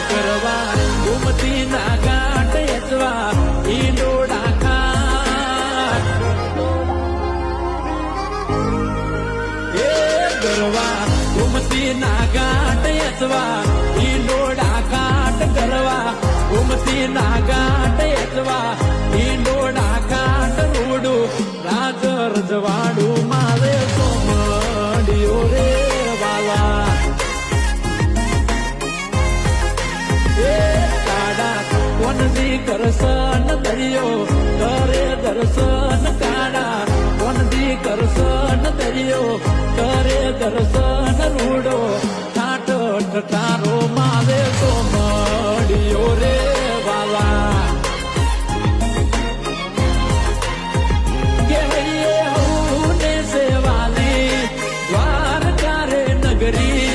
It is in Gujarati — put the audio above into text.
કરવા ઉમતી ના ગાંઠ એચવા ઈંડોડા ખાટ એ કરવા ઉમતી ના ગાંઠ એચવા ઈંડોડા ખાટ કરવા ઉમતી ના ગાંઠ એચવા ઈંડોડા ખાટ રૂડું રાજ રજવાડું મારે સોમડિયો રે વાલા વનદી કરસન દરિયો કરે દર્શન કાળા વનદી કરસન દરિયો કરે દર્શન